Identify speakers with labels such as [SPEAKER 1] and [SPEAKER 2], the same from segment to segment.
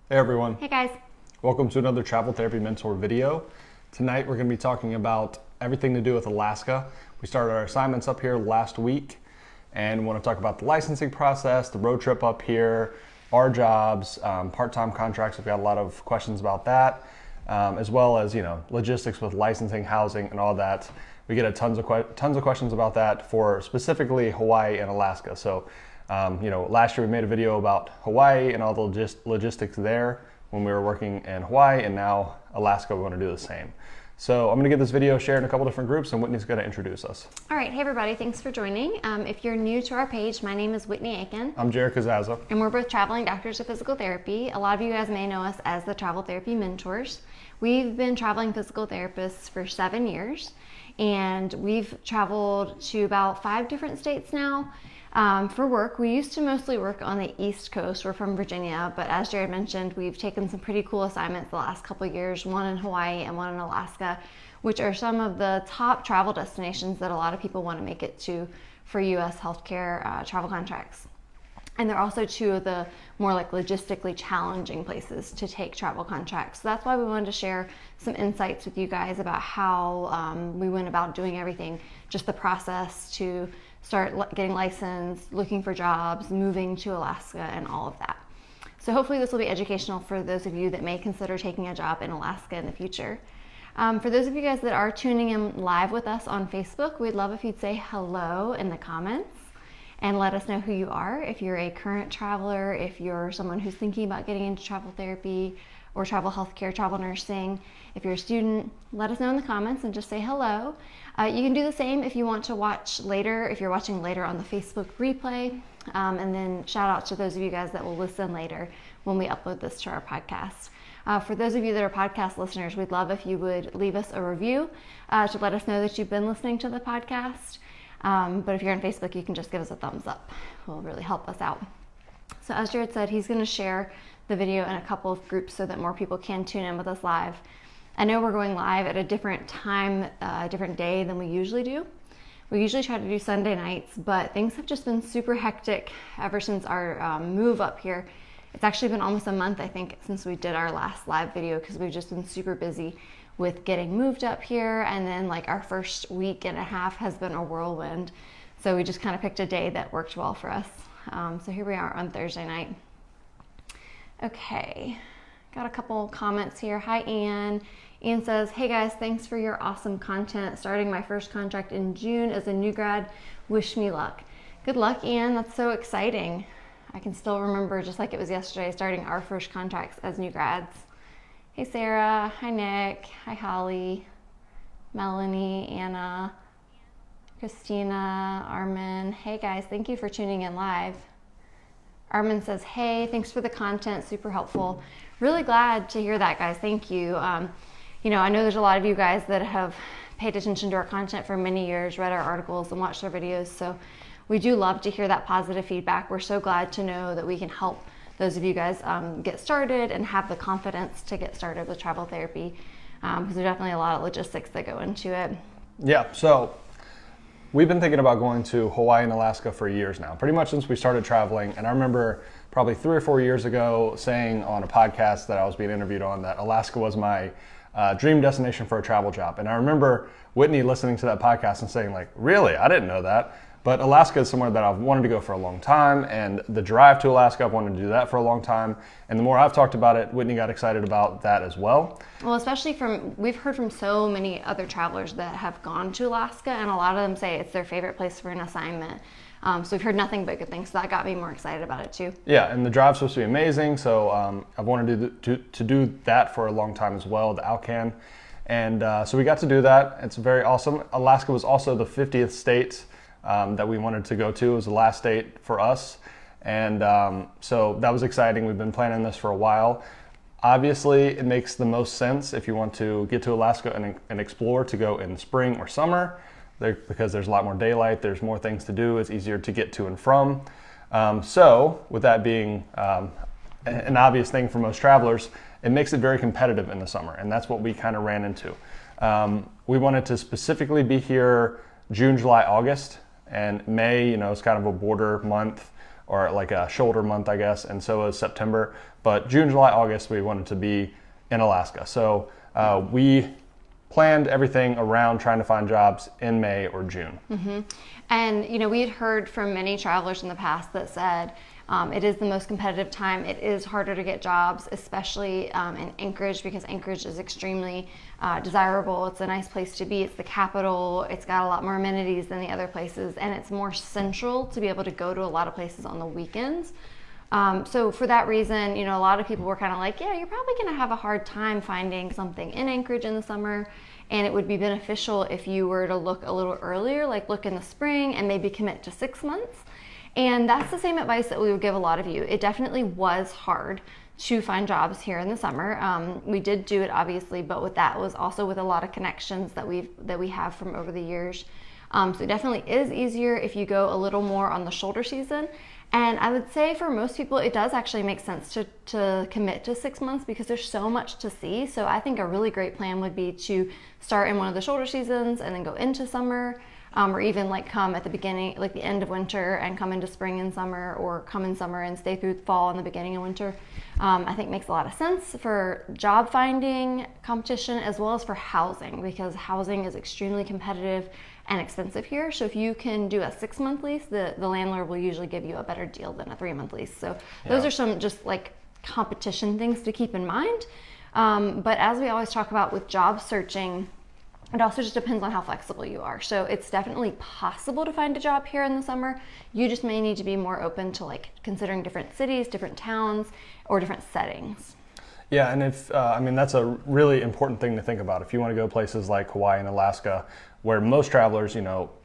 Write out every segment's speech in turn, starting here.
[SPEAKER 1] Hey everyone.
[SPEAKER 2] Hey guys.
[SPEAKER 1] Welcome to another Travel Therapy Mentor video. Tonight we're going to be talking about everything to do with Alaska. We started our assignments up here last week and want to talk about the licensing process, the road trip up here, our jobs, part-time contracts. We've got a lot of questions about that, as well as logistics with licensing, housing, and all that. We get tons of questions about that for specifically Hawaii and Alaska. So last year we made a video about Hawaii and all the logistics there when we were working in Hawaii, and now Alaska, we want to do the same. So I'm going to get this video shared in a couple different groups, and Whitney's going to introduce us.
[SPEAKER 2] All right, hey everybody, thanks for joining. If you're new to our page, my name is Whitney Aiken.
[SPEAKER 1] I'm Jared Kazaza.
[SPEAKER 2] And we're both traveling doctors of physical therapy. A lot of you guys may know us as the Travel Therapy Mentors. We've been traveling physical therapists for 7 years, and we've traveled to about 5 different states now. For work, we used to mostly work on the East Coast. We're from Virginia, but as Jared mentioned, we've taken some pretty cool assignments the last couple of years, one in Hawaii and one in Alaska, which are some of the top travel destinations that a lot of people want to make it to for U.S. healthcare travel contracts. And they're also 2 of the more logistically challenging places to take travel contracts. So that's why we wanted to share some insights with you guys about how we went about doing everything, just the process to start getting licensed, looking for jobs, moving to Alaska, and all of that. So hopefully this will be educational for those of you that may consider taking a job in Alaska in the future. For those of you guys that are tuning in live with us on Facebook, we'd love if you'd say hello in the comments and let us know who you are. If you're a current traveler, if you're someone who's thinking about getting into travel therapy or travel healthcare, travel nursing, if you're a student, let us know in the comments and just say hello. You can do the same if you want to watch later, if you're watching later on the Facebook replay. And then shout out to those of you guys that will listen later when we upload this to our podcast. For those of you that are podcast listeners, we'd love if you would leave us a review to let us know that you've been listening to the podcast. But if you're on Facebook, you can just give us a thumbs up. It will really help us out. So as Jared said, he's going to share the video in a couple of groups so that more people can tune in with us live. I know we're going live at a different time, different day than we usually do. We usually try to do Sunday nights, but things have just been super hectic ever since our move up here. It's actually been almost a month, I think, since we did our last live video because we've just been super busy with getting moved up here, and then our first week and a half has been a whirlwind. So we just kind of picked a day that worked well for us. So here we are on Thursday night. Okay, got a couple comments here. Hi, Ann. Ann says, hey guys, thanks for your awesome content. Starting my first contract in June as a new grad. Wish me luck. Good luck, Ann. That's so exciting. I can still remember, just like it was yesterday, starting our first contracts as new grads. Hey, Sarah. Hi, Nick. Hi, Holly. Melanie, Anna, Christina, Armin. Hey guys, thank you for tuning in live. Armin says, hey, thanks for the content, super helpful. Really glad to hear that, guys. Thank you. I know there's a lot of you guys that have paid attention to our content for many years, read our articles and watched our videos. So we do love to hear that positive feedback. We're so glad to know that we can help those of you guys get started and have the confidence to get started with travel therapy, because there's definitely a lot of logistics that go into it.
[SPEAKER 1] Yeah, so we've been thinking about going to Hawaii and Alaska for years now, pretty much since we started traveling. And I remember probably 3 or 4 years ago saying on a podcast that I was being interviewed on that Alaska was my dream destination for a travel job. And I remember Whitney listening to that podcast and saying really? I didn't know that. But Alaska is somewhere that I've wanted to go for a long time, and the drive to Alaska, I've wanted to do that for a long time. And the more I've talked about it, Whitney got excited about that as well.
[SPEAKER 2] Well, especially we've heard from so many other travelers that have gone to Alaska, and a lot of them say it's their favorite place for an assignment. So we've heard nothing but good things, so that got me more excited about it too.
[SPEAKER 1] Yeah, and the drive's supposed to be amazing, so I've wanted to do that for a long time as well, the Alcan. And so we got to do that. It's very awesome. Alaska was also the 50th state that we wanted to go to. It was the last state for us. And so that was exciting. We've been planning this for a while. Obviously, it makes the most sense if you want to get to Alaska and explore to go in spring or summer because there's a lot more daylight, there's more things to do, it's easier to get to and from. So with that being an obvious thing for most travelers, it makes it very competitive in the summer, and that's what we kind of ran into. We wanted to specifically be here June, July, August, and May, is kind of a border month. or like a shoulder month, I guess, and so is September. But June, July, August, we wanted to be in Alaska. So we planned everything around trying to find jobs in May or June.
[SPEAKER 2] And we had heard from many travelers in the past that said it is the most competitive time. It is harder to get jobs, especially in Anchorage, because Anchorage is extremely desirable. It's a nice place to be. It's the capital. It's got a lot more amenities than the other places, and it's more central to be able to go to a lot of places on the weekends. So for that reason, a lot of people were kind of like, yeah, you're probably going to have a hard time finding something in Anchorage in the summer. And it would be beneficial if you were to look a little earlier, like look in the spring and maybe commit to 6 months. And that's the same advice that we would give a lot of you. It definitely was hard to find jobs here in the summer. We did do it obviously, but with that was also with a lot of connections that we have from over the years. So it definitely is easier if you go a little more on the shoulder season. And I would say for most people, it does actually make sense to commit to 6 months because there's so much to see. So I think a really great plan would be to start in one of the shoulder seasons and then go into summer, or even like come at the beginning, like the end of winter and come into spring and summer, or come in summer and stay through fall and the beginning of winter. I think makes a lot of sense for job finding competition as well as for housing, because housing is extremely competitive and expensive here. So if you can do a 6 month lease, the landlord will usually give you a better deal than a 3 month lease. So those are some just like competition things to keep in mind. But as we always talk about with job searching, it also just depends on how flexible you are. So it's definitely possible to find a job here in the summer. You just may need to be more open to like considering different cities, different towns, or different settings.
[SPEAKER 1] Yeah, and if that's a really important thing to think about. If you want to go places like Hawaii and Alaska, where most travelers,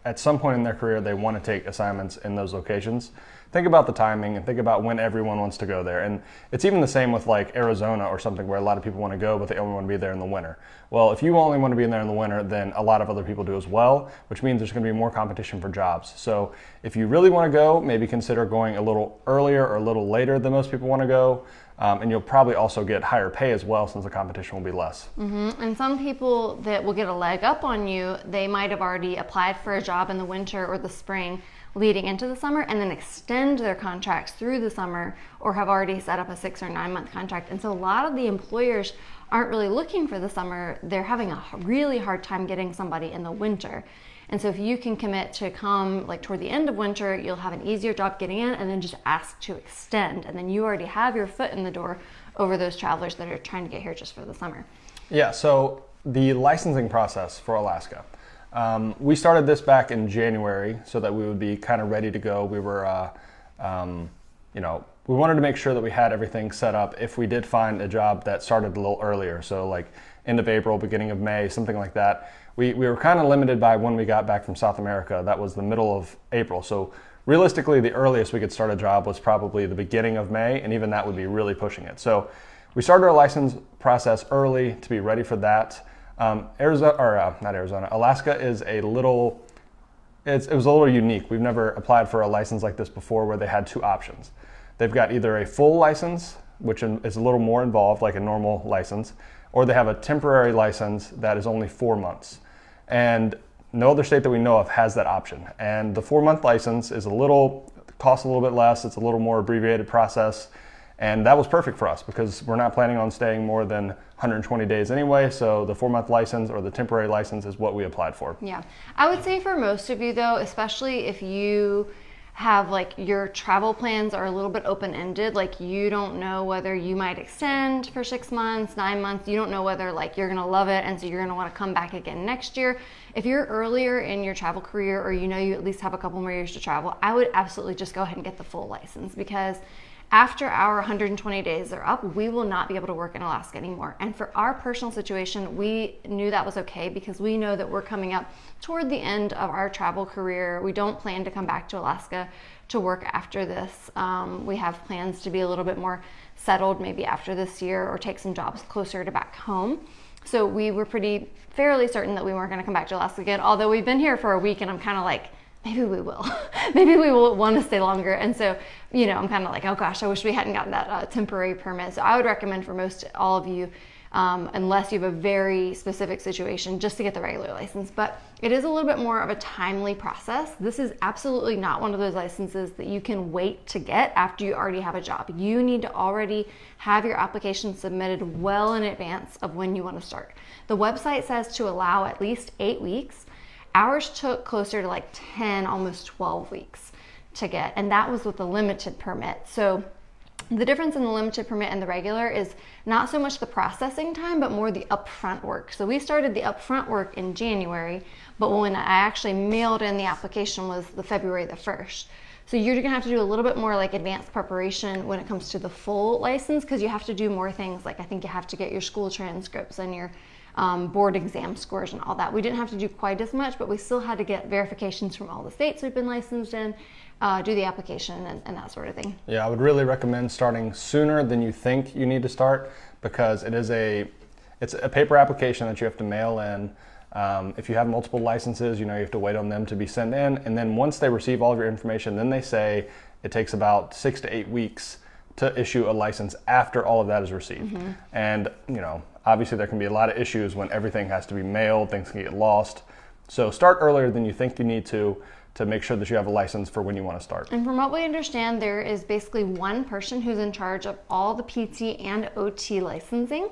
[SPEAKER 1] at some point in their career, they want to take assignments in those locations. Think about the timing and think about when everyone wants to go there. And it's even the same with like Arizona or something where a lot of people want to go, but they only want to be there in the winter. Well, if you only want to be in there in the winter, then a lot of other people do as well, which means there's going to be more competition for jobs. So if you really want to go, maybe consider going a little earlier or a little later than most people want to go. And you'll probably also get higher pay as well, since the competition will be less.
[SPEAKER 2] And some people that will get a leg up on you, they might have already applied for a job in the winter or the spring leading into the summer and then extend their contracts through the summer, or have already set up a 6 or 9 month contract. And so a lot of the employers aren't really looking for the summer. They're having a really hard time getting somebody in the winter. And so if you can commit to come like toward the end of winter, you'll have an easier job getting in, and then just ask to extend. And then you already have your foot in the door over those travelers that are trying to get here just for the summer.
[SPEAKER 1] Yeah, so the licensing process for Alaska. We started this back in January so that we would be kind of ready to go. We were, we wanted to make sure that we had everything set up if we did find a job that started a little earlier. So like end of April, beginning of May, something like that. We were kind of limited by when we got back from South America. That was the middle of April. So realistically, the earliest we could start a job was probably the beginning of May, and even that would be really pushing it. So we started our license process early to be ready for that. Alaska is it was a little unique. We've never applied for a license like this before, where they had two options. They've got either a full license, which is a little more involved, like a normal license, or they have a temporary license that is only 4 months. And no other state that we know of has that option. And the 4 month license is costs a little bit less. It's a little more abbreviated process. And that was perfect for us because we're not planning on staying more than 120 days anyway. So the 4 month license or the temporary license is what we applied for.
[SPEAKER 2] Yeah. I would say for most of you though, especially if you have like your travel plans are a little bit open-ended, like you don't know whether you might extend for 6 months, 9 months, you don't know whether like you're gonna love it and so you're gonna want to come back again next year. If you're earlier in your travel career, or you at least have a couple more years to travel, I would absolutely just go ahead and get the full license, because after our 120 days are up, we will not be able to work in Alaska anymore. And for our personal situation, we knew that was okay because we know that we're coming up toward the end of our travel career. We don't plan to come back to Alaska to work after this. We have plans to be a little bit more settled maybe after this year, or take some jobs closer to back home. So we were fairly certain that we weren't going to come back to Alaska again, although we've been here for a week and I'm kind of like, maybe we will. Maybe we will want to stay longer. And so, I'm kind of like, oh gosh, I wish we hadn't gotten that temporary permit. So I would recommend for all of you, unless you have a very specific situation, just to get the regular license. But it is a little bit more of a timely process. This is absolutely not one of those licenses that you can wait to get after you already have a job. You need to already have your application submitted well in advance of when you want to start. The website says to allow at least 8 weeks. Ours took closer to like 10, almost 12 weeks to get, and that was with the limited permit. So the difference in the limited permit and the regular is not so much the processing time, but more the upfront work. So we started the upfront work in January, but when I actually mailed in the application was the February the 1st. So you're gonna have to do a little bit more like advanced preparation when it comes to the full license, because you have to do more things. Like I think you have to get your school transcripts and your board exam scores and all that. We didn't have to do quite as much, but we still had to get verifications from all the states we've been licensed in, do the application and that sort of thing.
[SPEAKER 1] Yeah, I would really recommend starting sooner than you think you need to start, because it's a paper application that you have to mail in. If you have multiple licenses, you have to wait on them to be sent in, and then once they receive all of your information, then they say it takes about 6 to 8 weeks to issue a license after all of that is received. Mm-hmm. And obviously there can be a lot of issues when everything has to be mailed, things can get lost. So start earlier than you think you need to make sure that you have a license for when you want to start.
[SPEAKER 2] And from what we understand, there is basically one person who's in charge of all the PT and OT licensing.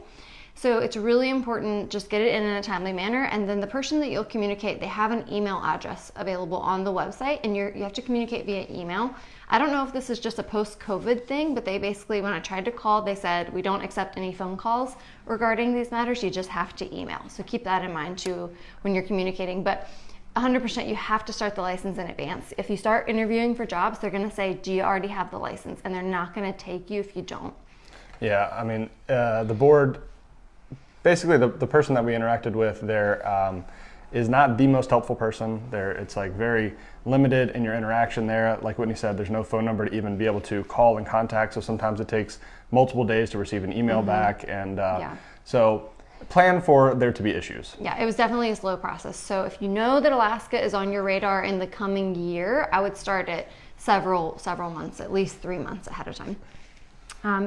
[SPEAKER 2] So it's really important, just get it in a timely manner. And then the person that you'll communicate, they have an email address available on the website, and you have to communicate via email. I don't know if this is just a post-COVID thing, but they basically, when I tried to call, they said, we don't accept any phone calls regarding these matters. You just have to email. So keep that in mind too when you're communicating. But 100% you have to start the license in advance. If you start interviewing for jobs, they're gonna say, do you already have the license? And they're not gonna take you if you don't.
[SPEAKER 1] Yeah, I mean, the board, basically the person that we interacted with there is not the most helpful person. It's like very limited in your interaction there. Like Whitney said, there's no phone number to even be able to call and contact. So sometimes it takes multiple days to receive an email back. And so plan for there to be issues.
[SPEAKER 2] Yeah, it was definitely a slow process. So if you know that Alaska is on your radar in the coming year, I would start it several months, at least 3 months ahead of time.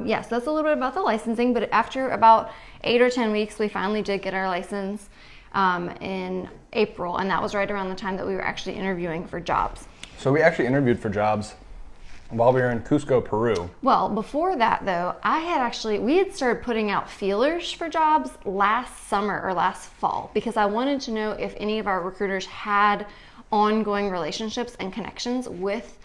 [SPEAKER 2] Yes, that's a little bit about the licensing, but after about 8 or 10 weeks, we finally did get our license in April, and that was right around the time that we were actually interviewing for jobs.
[SPEAKER 1] So we actually interviewed for jobs while we were in Cusco, Peru.
[SPEAKER 2] Well, before that though, we had started putting out feelers for jobs last summer or last fall, because I wanted to know if any of our recruiters had ongoing relationships and connections with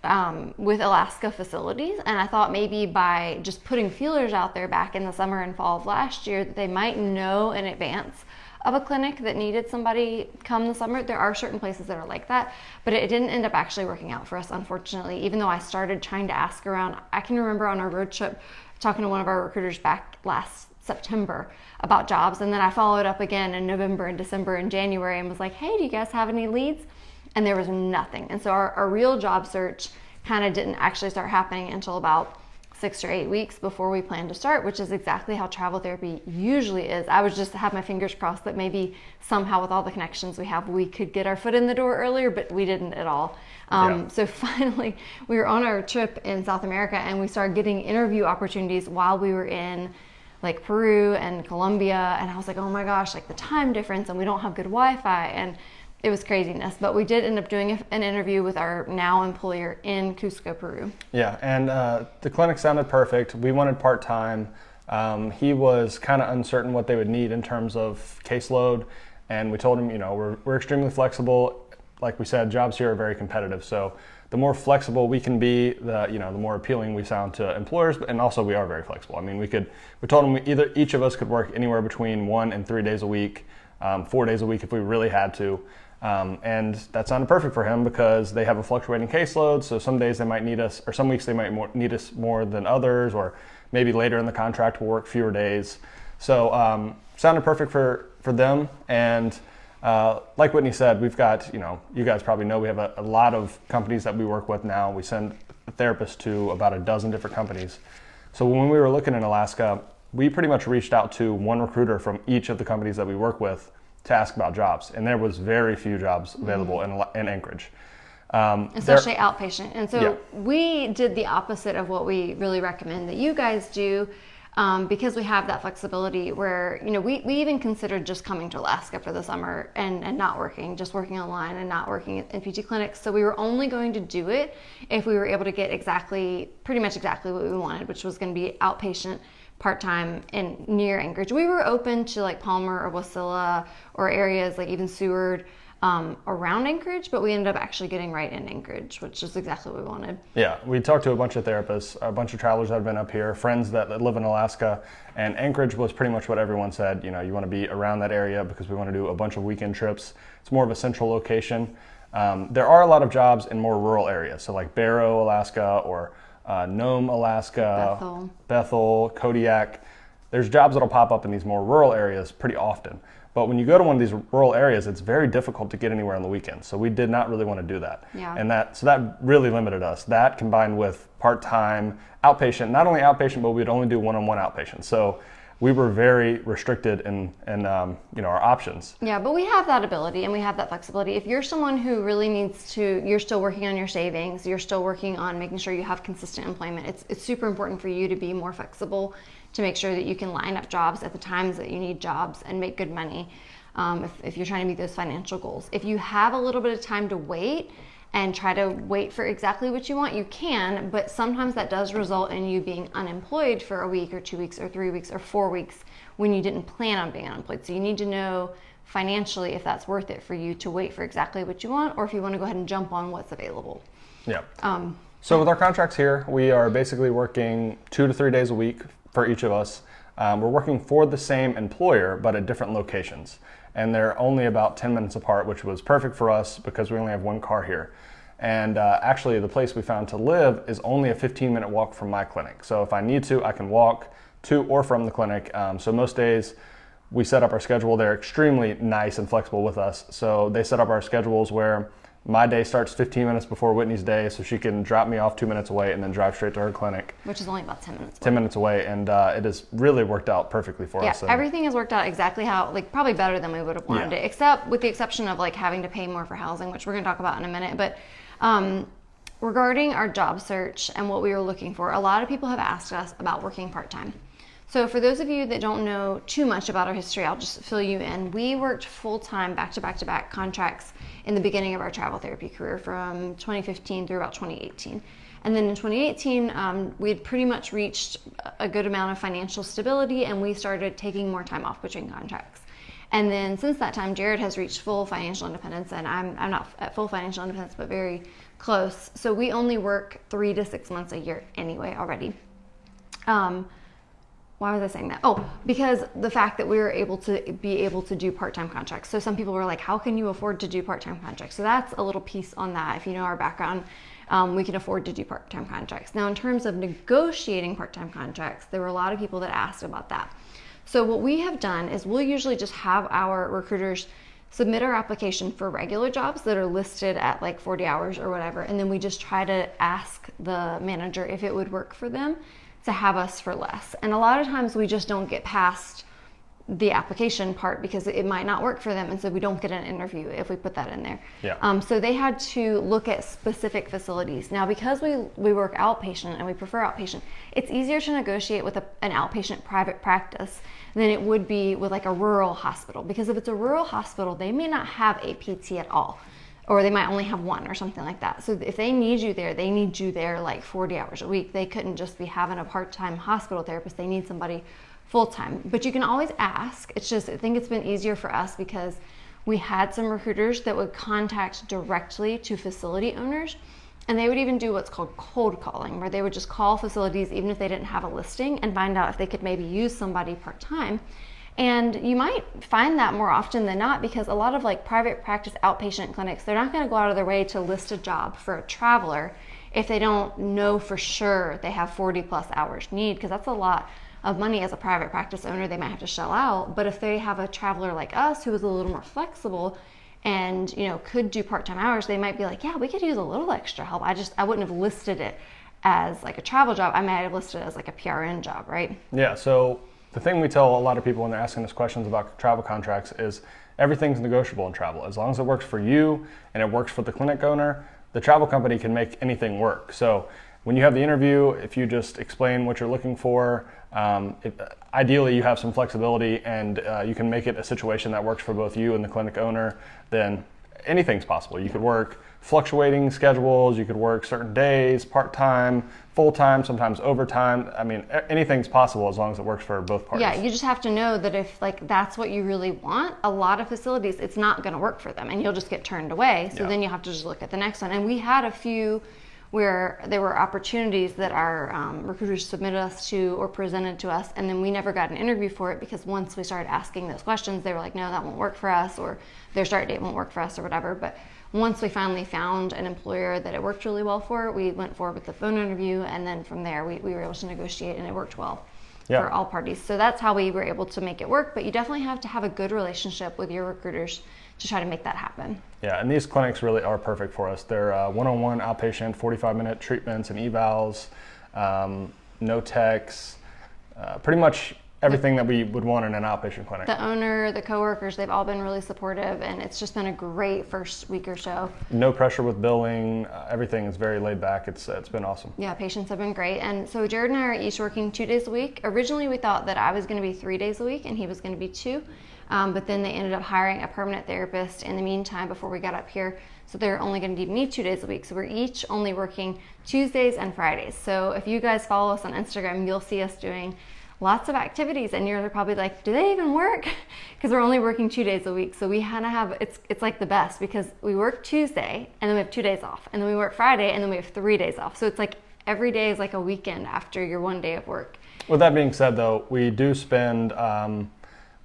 [SPEAKER 2] Alaska facilities. And I thought maybe by just putting feelers out there back in the summer and fall of last year, that they might know in advance of a clinic that needed somebody come the summer. There are certain places that are like that, but it didn't end up actually working out for us, unfortunately, even though I started trying to ask around. I can remember on our road trip talking to one of our recruiters back last September about jobs, and then I followed up again in November and December and January and was like, hey, do you guys have any leads? And there was nothing. And so our real job search kind of didn't actually start happening until about 6 or 8 weeks before we planned to start, which is exactly how travel therapy usually is. I was just have my fingers crossed that maybe somehow with all the connections we have, we could get our foot in the door earlier, but we didn't at all. So finally, we were on our trip in South America, and we started getting interview opportunities while we were in like Peru and Colombia. And I was like, oh my gosh, like the time difference, and we don't have good Wi-Fi. And it was craziness, but we did end up doing an interview with our now employer in Cusco, Peru. Yeah,
[SPEAKER 1] and the clinic sounded perfect. We wanted part-time. He was kind of uncertain what they would need in terms of caseload, and we told him, we're extremely flexible. Like we said, jobs here are very competitive, so the more flexible we can be, the more appealing we sound to employers, and also we are very flexible. I mean, we told him each of us could work anywhere between 1 and 3 days a week, 4 days a week if we really had to. And that sounded perfect for him because they have a fluctuating caseload. So some days they might need us, or some weeks they might need us more than others, or maybe later in the contract we'll work fewer days. So sounded perfect for them. And like Whitney said, we've got, you guys probably know we have a lot of companies that we work with now. We send therapists to about a dozen different companies. So when we were looking in Alaska, we pretty much reached out to one recruiter from each of the companies that we work with to ask about jobs, and there was very few jobs available in Anchorage.
[SPEAKER 2] Especially outpatient. And so we did the opposite of what we really recommend that you guys do, because we have that flexibility where, we even considered just coming to Alaska for the summer and not working, just working online and not working in PT clinics. So we were only going to do it if we were able to get pretty much exactly what we wanted, which was going to be outpatient part-time and near Anchorage. We were open to like Palmer or Wasilla or areas like even Seward, around Anchorage, but we ended up actually getting right in Anchorage, which is exactly what we wanted.
[SPEAKER 1] Yeah, we talked to a bunch of therapists, a bunch of travelers that have been up here, friends that live in Alaska, and Anchorage was pretty much what everyone said. You want to be around that area because we want to do a bunch of weekend trips. It's more of a central location. There are a lot of jobs in more rural areas, so like Barrow, Alaska, or Nome, Alaska, Bethel, Kodiak. There's jobs that'll pop up in these more rural areas pretty often. But when you go to one of these rural areas, it's very difficult to get anywhere on the weekends. So we did not really want to do that.
[SPEAKER 2] Yeah.
[SPEAKER 1] And that really limited us. That combined with part-time outpatient, not only outpatient, but we'd only do one-on-one outpatient. So we were very restricted in our options.
[SPEAKER 2] Yeah, but we have that ability and we have that flexibility. If you're someone who really you're still working on your savings, you're still working on making sure you have consistent employment, it's super important for you to be more flexible, to make sure that you can line up jobs at the times that you need jobs and make good money, if you're trying to meet those financial goals. If you have a little bit of time to wait and try to wait for exactly what you want, you can, but sometimes that does result in you being unemployed for a week or 2 weeks or 3 weeks or 4 weeks when you didn't plan on being unemployed. So you need to know financially if that's worth it for you to wait for exactly what you want, or if you want to go ahead and jump on what's available.
[SPEAKER 1] Yeah. So with our contracts here, we are basically working 2 to 3 days a week for each of us. We're working for the same employer, but at different locations. And they're only about 10 minutes apart, which was perfect for us because we only have one car here. And actually the place we found to live is only a 15-minute walk from my clinic. So if I need to, I can walk to or from the clinic. So most days we set up our schedule. They're extremely nice and flexible with us. So they set up our schedules where my day starts 15 minutes before Whitney's day, so she can drop me off 2 minutes away and then drive straight to her clinic.
[SPEAKER 2] Which is only about 10 minutes away.
[SPEAKER 1] 10 minutes away, and it has really worked out perfectly for us.
[SPEAKER 2] Yeah, everything has worked out exactly how, probably better than we would have wanted it, except with the exception of having to pay more for housing, which we're going to talk about in a minute. But regarding our job search and what we were looking for, a lot of people have asked us about working part-time. So for those of you that don't know too much about our history, I'll just fill you in. We worked full-time back-to-back contracts in the beginning of our travel therapy career from 2015 through about 2018. And then in 2018, we had pretty much reached a good amount of financial stability, and we started taking more time off between contracts. And then since that time, Jared has reached full financial independence, and I'm not at full financial independence, but very close. So we only work 3 to 6 months a year anyway already. Why was I saying that? Oh, because the fact that we were able to do part-time contracts. So some people were like, how can you afford to do part-time contracts? So that's a little piece on that. If you know our background, we can afford to do part-time contracts. Now, in terms of negotiating part-time contracts, there were a lot of people that asked about that. So what we have done is we'll usually just have our recruiters submit our application for regular jobs that are listed at 40 hours or whatever. And then we just try to ask the manager if it would work for them to have us for less. And a lot of times we just don't get past the application part because it might not work for them, and so we don't get an interview if we put that in there.
[SPEAKER 1] Yeah.
[SPEAKER 2] So they had to look at specific facilities. Now, because we work outpatient and we prefer outpatient, it's easier to negotiate with an outpatient private practice than it would be with a rural hospital, because if it's a rural hospital, they may not have a PT at all, or they might only have one or something like that. So if they need you there, they need you there 40 hours a week. They couldn't just be having a part-time hospital therapist. They need somebody full-time. But you can always ask. It's just, I think it's been easier for us because we had some recruiters that would contact directly to facility owners, and they would even do what's called cold calling, where they would just call facilities even if they didn't have a listing and find out if they could maybe use somebody part-time. And you might find that more often than not, because a lot of private practice outpatient clinics, they're not going to go out of their way to list a job for a traveler if they don't know for sure they have 40 plus hours need, because that's a lot of money as a private practice owner they might have to shell out. But if they have a traveler like us who is a little more flexible and could do part-time hours, they might be like, yeah, we could use a little extra help. I wouldn't have listed it as a travel job. I might have listed it as a PRN job, right?
[SPEAKER 1] Yeah, so the thing we tell a lot of people when they're asking us questions about travel contracts is everything's negotiable in travel. As long as it works for you and it works for the clinic owner, the travel company can make anything work. So when you have the interview, if you just explain what you're looking for, ideally you have some flexibility and you can make it a situation that works for both you and the clinic owner, then anything's possible. You could work fluctuating schedules, you could work certain days, part-time, full-time, sometimes overtime. I mean, anything's possible as long as it works for both parties.
[SPEAKER 2] Yeah, you just have to know that if like that's what you really want, a lot of facilities, it's not going to work for them and you'll just get turned away. So then you have to just look at the next one. And we had a few where there were opportunities that our recruiters submitted us to or presented to us, and then we never got an interview for it because once we started asking those questions, they were like, no, that won't work for us, or their start date won't work for us or whatever. But once we finally found an employer that it worked really well for, we went forward with the phone interview, and then from there we were able to negotiate, and it worked well for all parties. So that's how we were able to make it work, but you definitely have to have a good relationship with your recruiters to try to make that happen.
[SPEAKER 1] Yeah, and these clinics really are perfect for us. They're one-on-one outpatient, 45-minute treatments and evals, no techs, pretty much everything that we would want in an outpatient clinic.
[SPEAKER 2] The owner, the coworkers, they've all been really supportive, and it's just been a great first week or so.
[SPEAKER 1] No pressure with billing. Everything is very laid back. It's been awesome.
[SPEAKER 2] Yeah, patients have been great. And so Jared and I are each working 2 days a week. Originally, we thought that I was going to be 3 days a week and he was going to be 2. But then they ended up hiring a permanent therapist in the meantime before we got up here. So they're only going to need me 2 days a week. So we're each only working Tuesdays and Fridays. So if you guys follow us on Instagram, you'll see us doing lots of activities, and you're probably like, do they even work? Because we're only working 2 days a week. So we kind of have, it's like the best because we work Tuesday and then we have 2 days off, and then we work Friday and then we have 3 days off. So it's like every day is like a weekend after your 1 day of work.
[SPEAKER 1] With that being said though, we do spend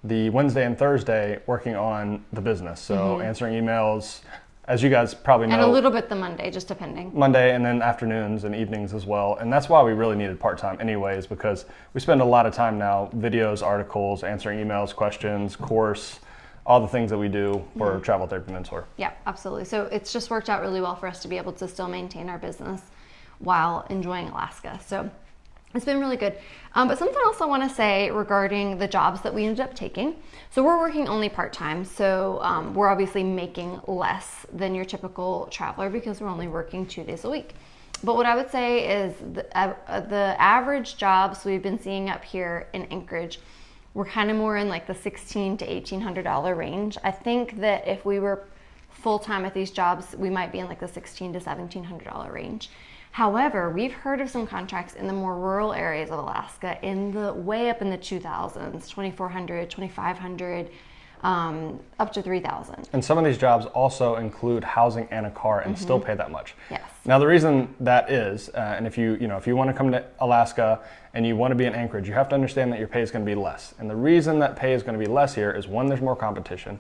[SPEAKER 1] the Wednesday and Thursday working on the business. So answering emails, as you guys probably know.
[SPEAKER 2] And a little bit the Monday, just depending.
[SPEAKER 1] Monday, and then afternoons and evenings as well. And that's why we really needed part-time anyways, because we spend a lot of time now, videos, articles, answering emails, questions, course, all the things that we do for Travel Therapy Mentor.
[SPEAKER 2] Yeah, absolutely. So it's just worked out really well for us to be able to still maintain our business while enjoying Alaska. So it's been really good. But something else I want to say regarding the jobs that we ended up taking. So we're working only part-time. So we're obviously making less than your typical traveler because we're only working 2 days a week. But what I would say is the average jobs we've been seeing up here in Anchorage, we're kind of more in like the $1,600 to $1,800 range. I think that if we were full-time at these jobs, we might be in like the $1,600 to $1,700 range. However, we've heard of some contracts in the more rural areas of Alaska in the way up in the 2000s, 2,400, 2,500, up to 3,000.
[SPEAKER 1] And some of these jobs also include housing and a car and still pay that much.
[SPEAKER 2] Yes.
[SPEAKER 1] Now the reason that is, and if you want to come to Alaska and you want to be in Anchorage, you have to understand that your pay is going to be less. And the reason that pay is going to be less here is, one, there's more competition.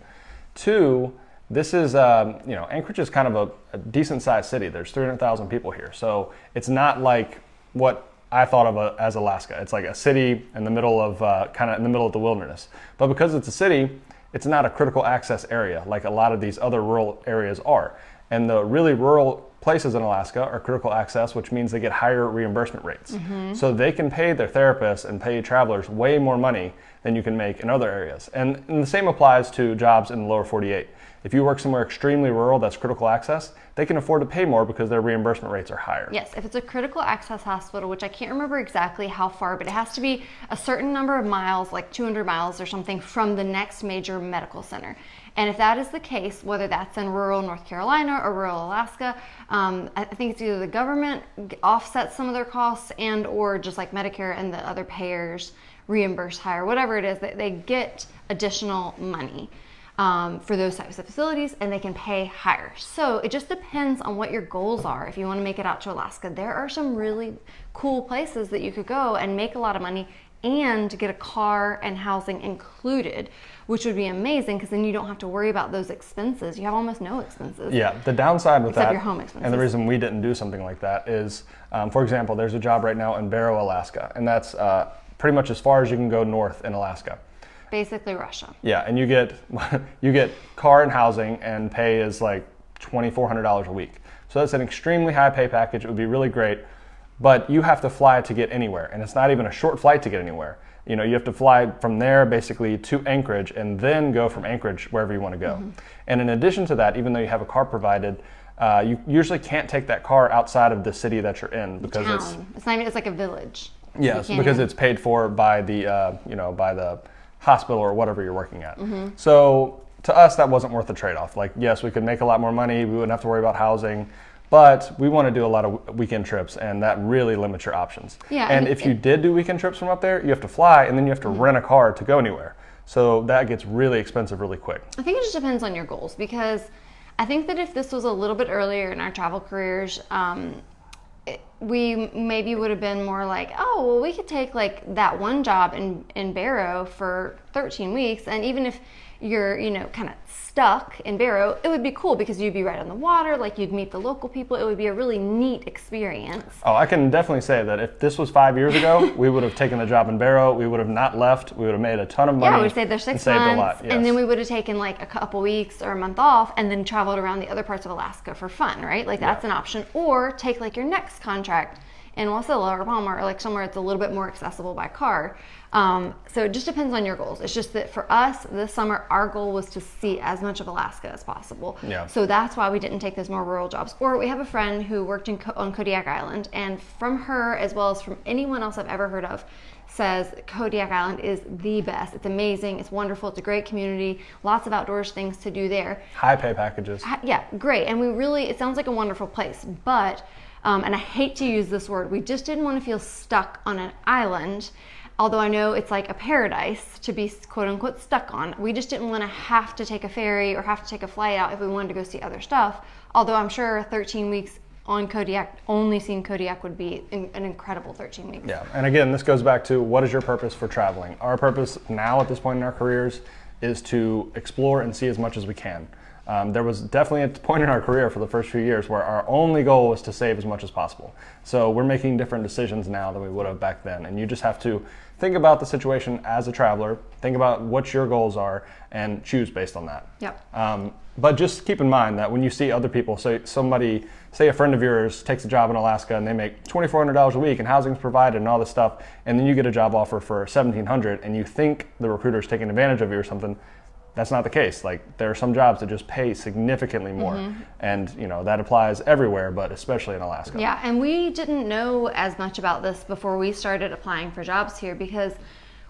[SPEAKER 1] Two, this is, Anchorage is kind of a decent sized city. There's 300,000 people here. So it's not like what I thought of as Alaska. It's like a city in the middle of, in the middle of the wilderness. But because it's a city, it's not a critical access area like a lot of these other rural areas are. And the really rural places in Alaska are critical access, which means they get higher reimbursement rates. So they can pay their therapists and pay travelers way more money than you can make in other areas. And the same applies to jobs in the lower 48. If you work somewhere extremely rural that's critical access, they can afford to pay more because their reimbursement rates are higher.
[SPEAKER 2] Yes, if it's a critical access hospital, which I can't remember exactly how far, but it has to be a certain number of miles, like 200 miles or something, from the next major medical center. And if that is the case, whether that's in rural North Carolina or rural Alaska, I think it's either the government offsets some of their costs and or just like Medicare and the other payers reimburse higher, whatever it is, they get additional money for those types of facilities, and they can pay higher. So it just depends on what your goals are. If you want to make it out to Alaska, there are some really cool places that you could go and make a lot of money and get a car and housing included, which would be amazing because then you don't have to worry about those expenses. You have almost no expenses.
[SPEAKER 1] Yeah, the downside with
[SPEAKER 2] except
[SPEAKER 1] that,
[SPEAKER 2] your home expenses.
[SPEAKER 1] and the reason we didn't do something like that is, for example, there's a job right now in Barrow, Alaska, and that's pretty much as far as you can go north in Alaska.
[SPEAKER 2] Basically Russia.
[SPEAKER 1] Yeah, and you get car and housing, and pay is like $2,400 a week. So that's an extremely high pay package. It would be really great, but you have to fly to get anywhere, and it's not even a short flight to get anywhere. You have to fly from there basically to Anchorage and then go from Anchorage wherever you want to go. And in addition to that, even though you have a car provided, you usually can't take that car outside of the city that you're in because
[SPEAKER 2] it's not even, it's like a village.
[SPEAKER 1] Yes, because it's paid for by the by the hospital or whatever you're working at. So to us, that wasn't worth the trade-off. Like, yes, we could make a lot more money. We wouldn't have to worry about housing, but we want to do a lot of weekend trips, and that really limits your options.
[SPEAKER 2] Yeah,
[SPEAKER 1] and if you did do weekend trips from up there, you have to fly, and then you have to rent a car to go anywhere. So that gets really expensive really quick.
[SPEAKER 2] I think it just depends on your goals, because I think that if this was a little bit earlier in our travel careers, we maybe would have been more like, oh, well, we could take like that one job in Barrow for 13 weeks. And even if you're, kind of stuck in Barrow, it would be cool because you'd be right on the water, like you'd meet the local people. It would be a really neat experience.
[SPEAKER 1] Oh, I can definitely say that if this was 5 years ago, we would have taken the job in Barrow. We would have not left. We would have made a ton of money.
[SPEAKER 2] Yeah, we stayed there 6 months,
[SPEAKER 1] saved a lot, yes.
[SPEAKER 2] And then we would have taken like a couple weeks or a month off and then traveled around the other parts of Alaska for fun, right? Like that's an option. Or take like your next contract in Wasilla or Palmer, or like somewhere it's a little bit more accessible by car. So it just depends on your goals. It's just that for us this summer, our goal was to see as much of Alaska as possible.
[SPEAKER 1] Yeah.
[SPEAKER 2] So that's why we didn't take those more rural jobs. Or we have a friend who worked on Kodiak Island, and from her, as well as from anyone else I've ever heard of, says Kodiak Island is the best. It's amazing. It's wonderful. It's a great community. Lots of outdoors things to do there.
[SPEAKER 1] High pay packages.
[SPEAKER 2] Yeah, great. And it sounds like a wonderful place, but, and I hate to use this word, we just didn't want to feel stuck on an island. Although I know it's like a paradise to be quote unquote stuck on. We just didn't want to have to take a ferry or have to take a flight out if we wanted to go see other stuff. Although I'm sure 13 weeks on Kodiak, only seeing Kodiak would be an incredible 13 weeks.
[SPEAKER 1] Yeah, and again, this goes back to what is your purpose for traveling? Our purpose now at this point in our careers is to explore and see as much as we can. There was definitely a point in our career for the first few years where our only goal was to save as much as possible. So we're making different decisions now than we would have back then. And you just have to think about the situation as a traveler, think about what your goals are, and choose based on that.
[SPEAKER 2] Yep.
[SPEAKER 1] But just keep in mind that when you see other people, say a friend of yours takes a job in Alaska and they make $2,400 a week and housing's provided and all this stuff, and then you get a job offer for $1,700 and you think the recruiter's taking advantage of you or something. That's not the case. Like, there are some jobs that just pay significantly more, and that applies everywhere, but especially in Alaska.
[SPEAKER 2] Yeah, and we didn't know as much about this before we started applying for jobs here, because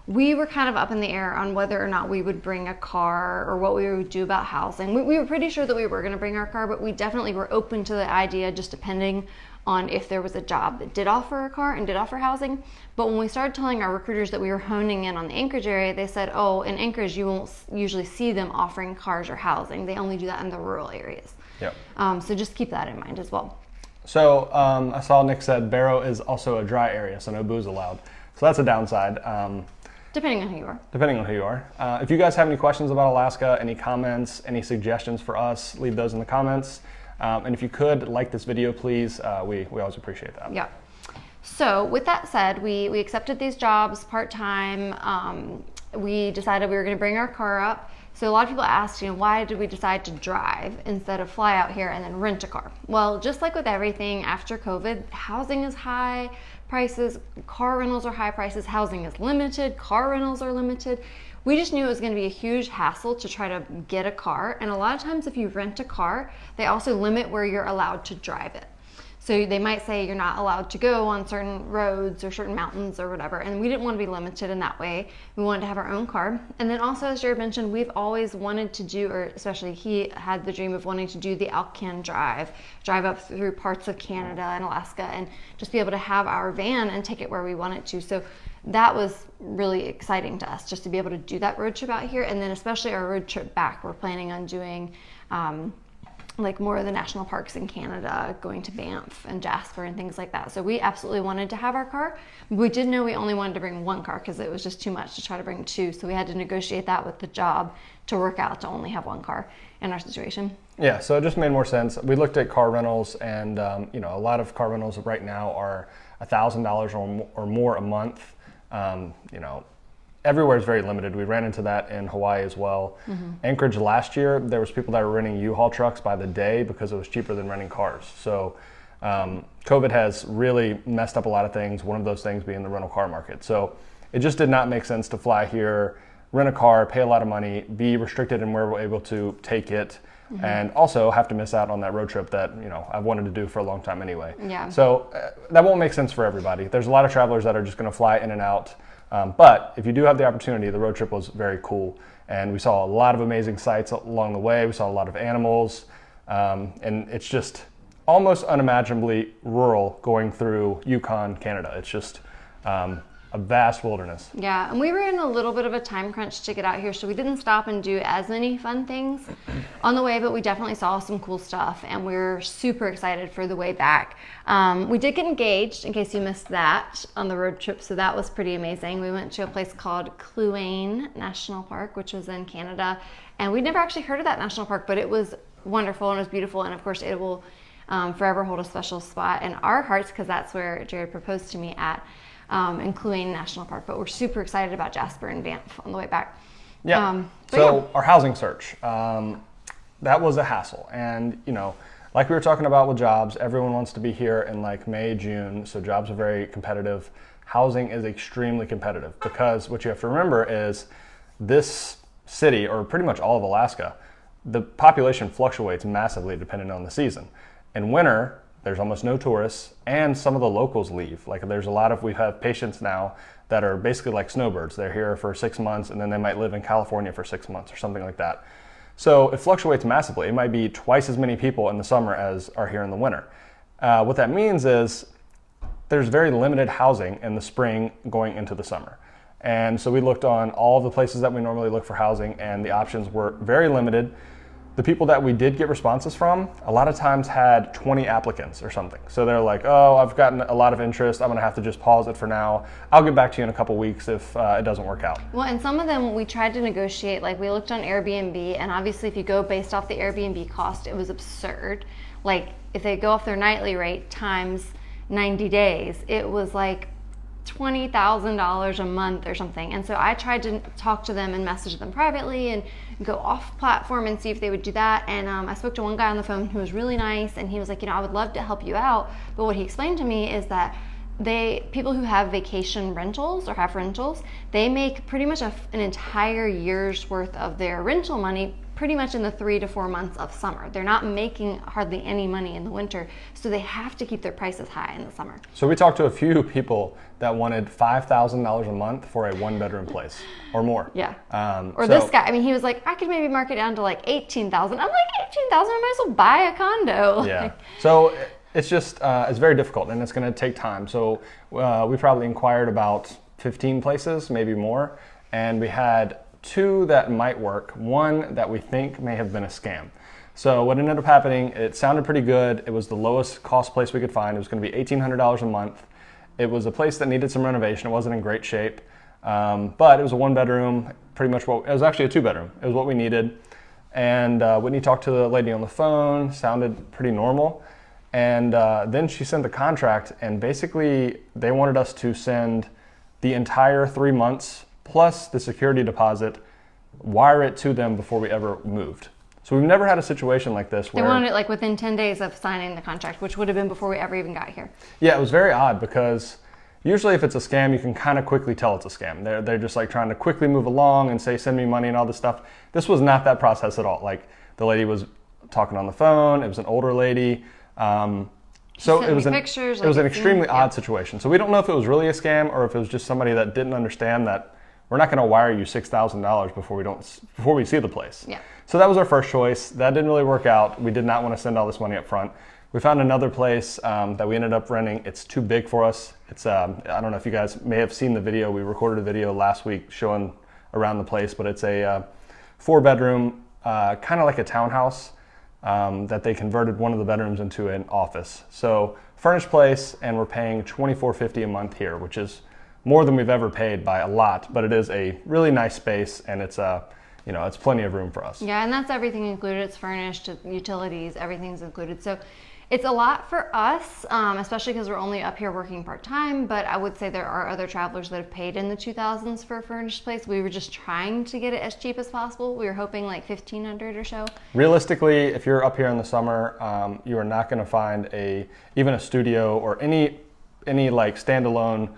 [SPEAKER 2] we were kind of up in the air on whether or not we would bring a car or what we would do about housing. We were pretty sure that we were going to bring our car, but we definitely were open to the idea, just depending on if there was a job that did offer a car and did offer housing. But when we started telling our recruiters that we were honing in on the Anchorage area, they said, oh, in Anchorage you won't usually see them offering cars or housing. They only do that in the rural areas.
[SPEAKER 1] Yep.
[SPEAKER 2] So just keep that in mind as well.
[SPEAKER 1] So I saw Nick said Barrow is also a dry area, so no booze allowed. So that's a downside.
[SPEAKER 2] Depending on who you are.
[SPEAKER 1] Depending on who you are. If you guys have any questions about Alaska, any comments, any suggestions for us, leave those in the comments. And if you could like this video, please, we always appreciate that.
[SPEAKER 2] Yeah. So with that said, we accepted these jobs part-time. We decided we were going to bring our car up. So a lot of people asked, why did we decide to drive instead of fly out here and then rent a car? Well, just like with everything after COVID, housing is high prices, car rentals are high prices, housing is limited, car rentals are limited. We just knew it was going to be a huge hassle to try to get a car. And a lot of times if you rent a car, they also limit where you're allowed to drive it. So they might say you're not allowed to go on certain roads or certain mountains or whatever. And we didn't want to be limited in that way. We wanted to have our own car. And then also, as Jared mentioned, we've always wanted to do, or especially he had the dream of wanting to do the Alcan drive up through parts of Canada and Alaska, and just be able to have our van and take it where we want it to. So that was really exciting to us, just to be able to do that road trip out here. And then especially our road trip back, we're planning on doing like more of the national parks in Canada, going to Banff and Jasper and things like that. So we absolutely wanted to have our car. We did know we only wanted to bring one car because it was just too much to try to bring two. So we had to negotiate that with the job to work out to only have one car in our situation.
[SPEAKER 1] Yeah, so it just made more sense. We looked at car rentals, and a lot of car rentals right now are $1,000 or more a month. Everywhere is very limited. We ran into that in Hawaii as well. Anchorage last year, there was people that were renting U-Haul trucks by the day because it was cheaper than renting cars. So COVID has really messed up a lot of things, one of those things being the rental car market. So it just did not make sense to fly here, rent a car, pay a lot of money, be restricted in where we're able to take it, and also have to miss out on that road trip that I've wanted to do for a long time anyway.
[SPEAKER 2] Yeah.
[SPEAKER 1] So that won't make sense for everybody. There's a lot of travelers that are just going to fly in and out, but if you do have the opportunity, the road trip was very cool, and we saw a lot of amazing sights along the way. We saw a lot of animals, and it's just almost unimaginably rural going through Yukon, Canada. It's just a vast wilderness.
[SPEAKER 2] Yeah, and we were in a little bit of a time crunch to get out here, so we didn't stop and do as many fun things on the way, but we definitely saw some cool stuff, and we're super excited for the way back. We did get engaged, in case you missed that, on the road trip, so that was pretty amazing. We went to a place called Kluane National Park, which was in Canada, and we'd never actually heard of that national park, but it was wonderful and it was beautiful, and of course it will forever hold a special spot in our hearts, because that's where Jared proposed to me at. In Kluane National Park, but we're super excited about Jasper and Banff on the way back.
[SPEAKER 1] Yeah. So our housing search, that was a hassle, and like we were talking about with jobs, everyone wants to be here in like May, June, so jobs are very competitive. Housing is extremely competitive, because what you have to remember is this city, or pretty much all of Alaska, the population fluctuates massively depending on the season. In winter, there's almost no tourists, and some of the locals leave. Like we have patients now that are basically like snowbirds. They're here for 6 months, and then they might live in California for 6 months or something like that. So it fluctuates massively. It might be twice as many people in the summer as are here in the winter. What that means is there's very limited housing in the spring going into the summer. And so we looked on all of the places that we normally look for housing, and the options were very limited. The people that we did get responses from, a lot of times had 20 applicants or something. So they're like, oh, I've gotten a lot of interest. I'm gonna have to just pause it for now. I'll get back to you in a couple weeks if it doesn't work out.
[SPEAKER 2] Well, and some of them we tried to negotiate. Like we looked on Airbnb, and obviously if you go based off the Airbnb cost, it was absurd. Like if they go off their nightly rate times 90 days, it was like $20,000 a month or something. And so I tried to talk to them and message them privately and go off platform and see if they would do that. And I spoke to one guy on the phone who was really nice, and he was like, I would love to help you out, but what he explained to me is that people who have vacation rentals or have rentals, they make pretty much an entire year's worth of their rental money pretty much in the 3 to 4 months of summer. They're not making hardly any money in the winter, so they have to keep their prices high in the summer.
[SPEAKER 1] So we talked to a few people that wanted $5,000 a month for a 1-bedroom place or more.
[SPEAKER 2] Yeah. This guy, he was like, I could maybe mark it down to like 18,000. I'm like, 18,000, I might as well buy a condo.
[SPEAKER 1] Yeah. So it's just, it's very difficult, and it's going to take time. So we probably inquired about 15 places, maybe more, and we had 2 that might work, 1 that we think may have been a scam. So what ended up happening, it sounded pretty good. It was the lowest cost place we could find. It was going to be $1,800 a month. It was a place that needed some renovation. It wasn't in great shape, but it was a 1-bedroom, pretty much it was actually a 2-bedroom. It was what we needed. And Whitney talked to the lady on the phone, sounded pretty normal. And then she sent the contract, and basically they wanted us to send the entire 3 months plus the security deposit, wire it to them before we ever moved. So we've never had a situation like this where...
[SPEAKER 2] They wanted it like within 10 days of signing the contract, which would have been before we ever even got here.
[SPEAKER 1] Yeah, it was very odd, because usually if it's a scam, you can kind of quickly tell it's a scam. They're just like trying to quickly move along and say, send me money and all this stuff. This was not that process at all. Like the lady was talking on the phone. It was an older lady. So it was an extremely odd situation. So we don't know if it was really a scam or if it was just somebody that didn't understand that we're not going to wire you $6,000 before we see the place.
[SPEAKER 2] Yeah.
[SPEAKER 1] So that was our first choice. That didn't really work out. We did not want to send all this money up front. We found another place that we ended up renting. It's too big for us. It's I don't know if you guys may have seen the video. We recorded a video last week showing around the place, but it's a 4-bedroom, kind of like a townhouse that they converted one of the bedrooms into an office. So furnished place, and we're paying $24.50 a month here, which is more than we've ever paid by a lot, but it is a really nice space, and it's it's plenty of room for us.
[SPEAKER 2] Yeah, and that's everything included. It's furnished, utilities, everything's included. So it's a lot for us, especially because we're only up here working part-time, but I would say there are other travelers that have paid in the 2000s for a furnished place. We were just trying to get it as cheap as possible. We were hoping like $1,500 or so.
[SPEAKER 1] Realistically, if you're up here in the summer, you are not going to find even a studio or any like standalone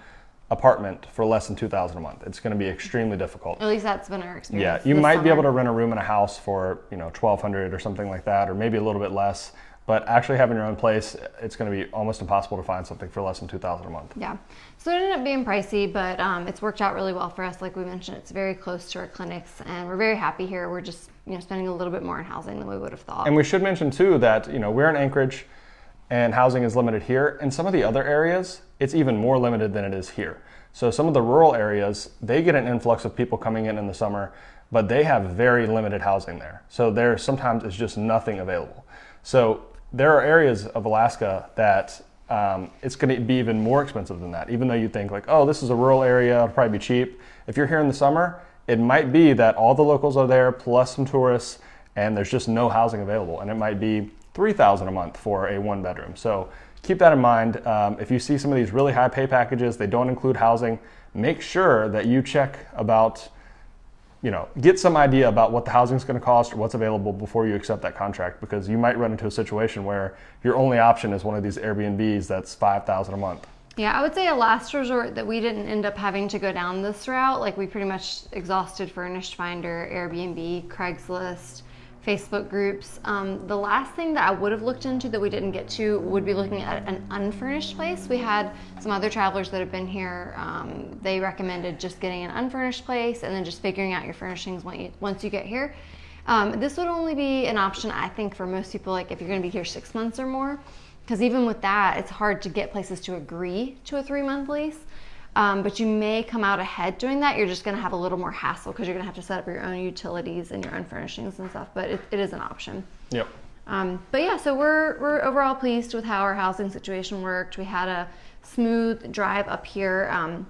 [SPEAKER 1] apartment for less than $2,000 a month. It's going to be extremely difficult.
[SPEAKER 2] At least that's been our experience.
[SPEAKER 1] Yeah, you might be able to rent a room in a house for, $1,200 or something like that, or maybe a little bit less. But actually having your own place, it's going to be almost impossible to find something for less than $2,000 a month.
[SPEAKER 2] Yeah, so it ended up being pricey, but it's worked out really well for us. Like we mentioned, it's very close to our clinics, and we're very happy here. We're just spending a little bit more on housing than we would have thought.
[SPEAKER 1] And we should mention too that we're in Anchorage, and housing is limited here. In some of the other areas, it's even more limited than it is here. So some of the rural areas, they get an influx of people coming in the summer, but they have very limited housing there. So there sometimes is just nothing available. So there are areas of Alaska that it's going to be even more expensive than that, even though you think like, oh, this is a rural area, it'll probably be cheap. If you're here in the summer, it might be that all the locals are there plus some tourists, and there's just no housing available, and it might be $3,000 a month for a 1-bedroom. So keep that in mind. If you see some of these really high pay packages, they don't include housing, make sure that you check about, get some idea about what the housing is going to cost or what's available before you accept that contract, because you might run into a situation where your only option is one of these Airbnbs that's $5,000 a month.
[SPEAKER 2] Yeah, I would say a last resort that we didn't end up having to go down this route. Like we pretty much exhausted Furnished Finder, Airbnb, Craigslist, Facebook groups. The last thing that I would have looked into that we didn't get to would be looking at an unfurnished place. We had some other travelers that have been here. They recommended just getting an unfurnished place and then just figuring out your furnishings once you get here. This would only be an option, I think, for most people, like if you're going to be here 6 months or more, because even with that, it's hard to get places to agree to a 3-month lease. But you may come out ahead doing that. You're just going to have a little more hassle because you're going to have to set up your own utilities and your own furnishings and stuff. But it is an option.
[SPEAKER 1] Yep.
[SPEAKER 2] But yeah, so we're overall pleased with how our housing situation worked. We had a smooth drive up here.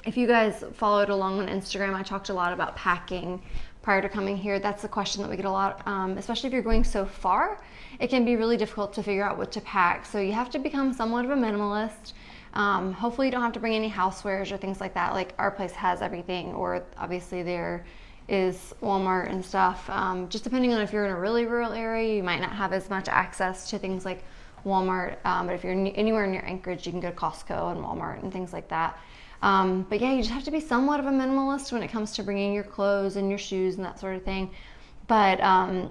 [SPEAKER 2] If you guys followed along on Instagram, I talked a lot about packing prior to coming here. That's a question that we get a lot, especially if you're going so far. It can be really difficult to figure out what to pack. So you have to become somewhat of a minimalist. Hopefully you don't have to bring any housewares or things like that. Like our place has everything, or obviously there is Walmart and stuff. Just depending on if you're in a really rural area, you might not have as much access to things like Walmart. But if you're anywhere near Anchorage, you can go to Costco and Walmart and things like that. But yeah, you just have to be somewhat of a minimalist when it comes to bringing your clothes and your shoes and that sort of thing. But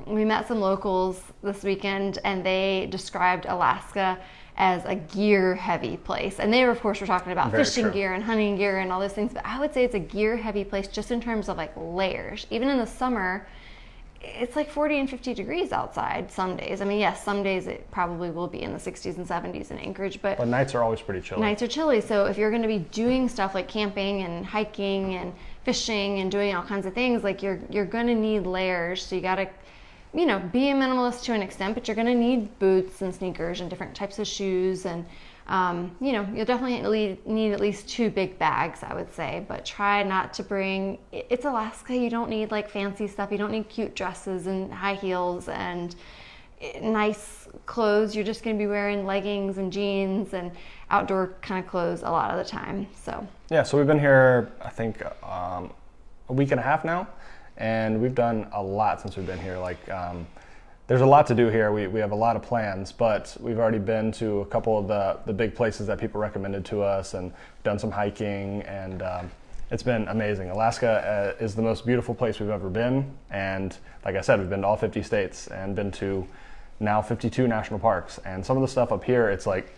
[SPEAKER 2] we met some locals this weekend, and they described Alaska as a gear heavy place. And they of course were talking about fishing gear and hunting gear and all those things, but I would say it's a gear heavy place just in terms of like layers. Even in the summer, it's like 40 and 50 degrees outside some days. I mean, yes, some days it probably will be in the 60s and 70s in Anchorage, but
[SPEAKER 1] nights are always pretty chilly.
[SPEAKER 2] Nights are chilly, so if you're going to be doing stuff like camping and hiking and fishing and doing all kinds of things, like you're going to need layers. So you got to be a minimalist to an extent, but you're going to need boots and sneakers and different types of shoes. And, you'll definitely need at least 2 big bags, I would say, but try not to bring, it's Alaska. You don't need like fancy stuff. You don't need cute dresses and high heels and nice clothes. You're just going to be wearing leggings and jeans and outdoor kind of clothes a lot of the time. So
[SPEAKER 1] we've been here, I think, a week and a half now. And we've done a lot since we've been here. There's a lot to do here. We have a lot of plans, but we've already been to a couple of the big places that people recommended to us, and done some hiking, and it's been amazing. Alaska is the most beautiful place we've ever been, and like I said, we've been to all 50 states and been to now 52 national parks. And some of the stuff up here, it's like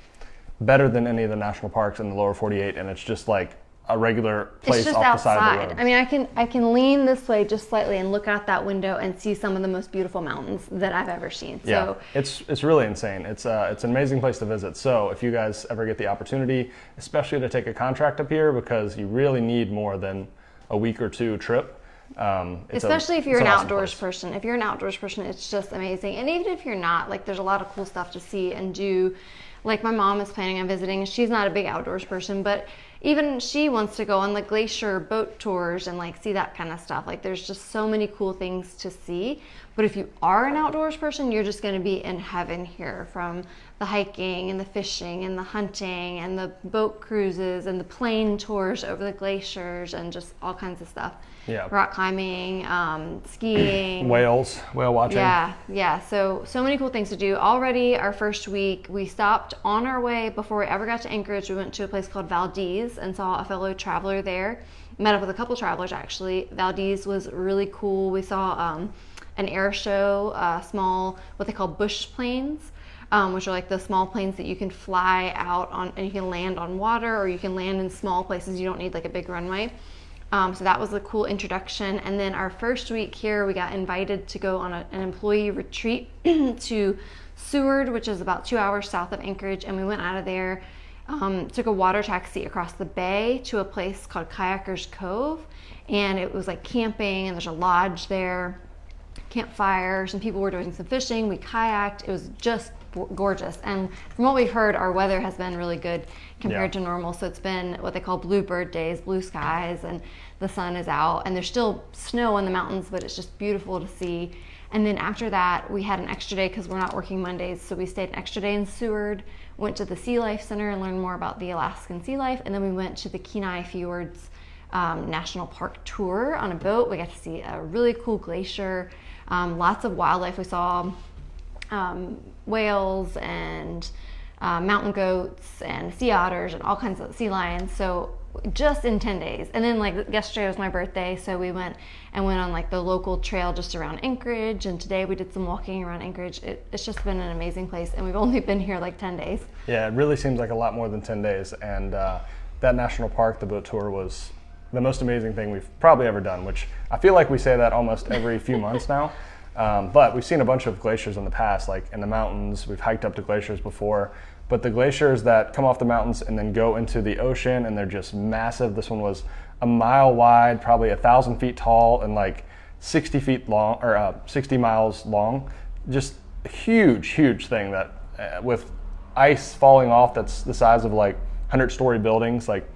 [SPEAKER 1] better than any of the national parks in the lower 48, and it's just like a regular place
[SPEAKER 2] it's just
[SPEAKER 1] off
[SPEAKER 2] outside.
[SPEAKER 1] the side of the road.
[SPEAKER 2] I mean, I can lean this way just slightly and look out that window and see some of the most beautiful mountains that I've ever seen.
[SPEAKER 1] Yeah,
[SPEAKER 2] So
[SPEAKER 1] it's really insane. It's an amazing place to visit. So if you guys ever get the opportunity, especially to take a contract up here, because you really need more than a week or 2 trip.
[SPEAKER 2] Especially if you're an
[SPEAKER 1] awesome
[SPEAKER 2] outdoors
[SPEAKER 1] place.
[SPEAKER 2] person. If you're an outdoors person, it's just amazing. And even if you're not, like there's a lot of cool stuff to see and do. Like my mom is planning on visiting, and she's not a big outdoors person, but even she wants to go on the glacier boat tours and like see that kind of stuff. Like there's just so many cool things to see. But if you are an outdoors person, you're just going to be in heaven here, from the hiking and the fishing and the hunting and the boat cruises and the plane tours over the glaciers and just all kinds of stuff.
[SPEAKER 1] Yeah.
[SPEAKER 2] Rock climbing, skiing.
[SPEAKER 1] Whale watching.
[SPEAKER 2] Yeah. So many cool things to do. Already our first week, we stopped on our way before we ever got to Anchorage. We went to a place called Valdez. Valdez and saw a fellow traveler there. Met up with a couple travelers actually. Valdez was really cool. We saw an air show, small, what they call bush planes, which are like the small planes that you can fly out on, and you can land on water, or you can land in small places. You don't need like a big runway. So that was a cool introduction. And then our first week here, we got invited to go on an employee retreat to Seward, which is about 2 hours south of Anchorage. And we went out of there, took a water taxi across the bay to a place called Kayakers Cove. And it was like camping, and there's a lodge there, campfires, and people were doing some fishing. We kayaked. It was just gorgeous. And from what we've heard, our weather has been really good compared to normal. So it's been what they call bluebird days, blue skies, and the sun is out, and there's still snow in the mountains, but it's just beautiful to see. And then after that, we had an extra day because we're not working Mondays, so we stayed an extra day in Seward, went to the Sea Life Center and learned more about the Alaskan sea life, and then we went to the Kenai Fjords National Park tour on a boat. We got to see a really cool glacier, lots of wildlife. We saw whales and mountain goats and sea otters and all kinds of sea lions. So just in 10 days. And then like yesterday was my birthday, so we went on like the local trail just around Anchorage, and today we did some walking around Anchorage. It's just been an amazing place, and we've only been here like 10 days.
[SPEAKER 1] Yeah, it really seems like a lot more than 10 days. And that national park, the boat tour, was the most amazing thing we've probably ever done, which I feel like we say that almost every few months now. But we've seen a bunch of glaciers in the past, like in the mountains. We've hiked up to glaciers before, but the glaciers that come off the mountains and then go into the ocean, and they're just massive. This one was a mile wide, probably 1,000 feet tall, and like 60 feet long, or 60 miles long. Just a huge, huge thing that with ice falling off that's the size of like 100-story buildings. Like,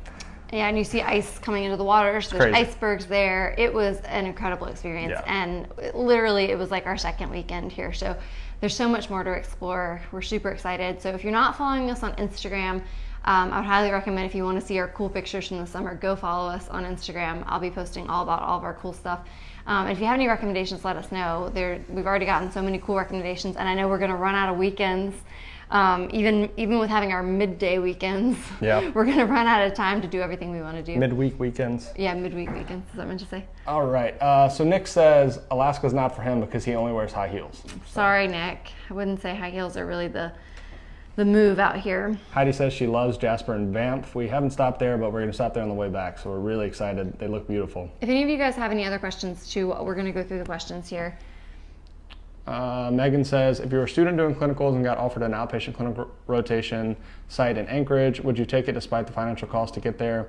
[SPEAKER 2] yeah, and you see ice coming into the water, so there's
[SPEAKER 1] crazy.
[SPEAKER 2] Icebergs there. It was an incredible experience, and literally it was like our second weekend here. So there's so much more to explore. We're super excited. So if you're not following us on Instagram, I would highly recommend, if you want to see our cool pictures from the summer, go follow us on Instagram. I'll be posting all about all of our cool stuff. And if you have any recommendations, let us know. We've already gotten so many cool recommendations, and I know we're going to run out of weekends. Even with having our midday weekends, we're going to run out of time to do everything we want to do.
[SPEAKER 1] Midweek weekends.
[SPEAKER 2] Yeah, midweek weekends. Is that what I meant to say?
[SPEAKER 1] All right. So Nick says Alaska's not for him because he only wears high heels.
[SPEAKER 2] Sorry, Nick. I wouldn't say high heels are really the move out here.
[SPEAKER 1] Heidi says she loves Jasper and Banff. We haven't stopped there, but we're going to stop there on the way back, so we're really excited. They look beautiful.
[SPEAKER 2] If any of you guys have any other questions too, we're going to go through the questions here.
[SPEAKER 1] Megan says, if you're a student doing clinicals and got offered an outpatient clinical rotation site in Anchorage, would you take it despite the financial cost to get there?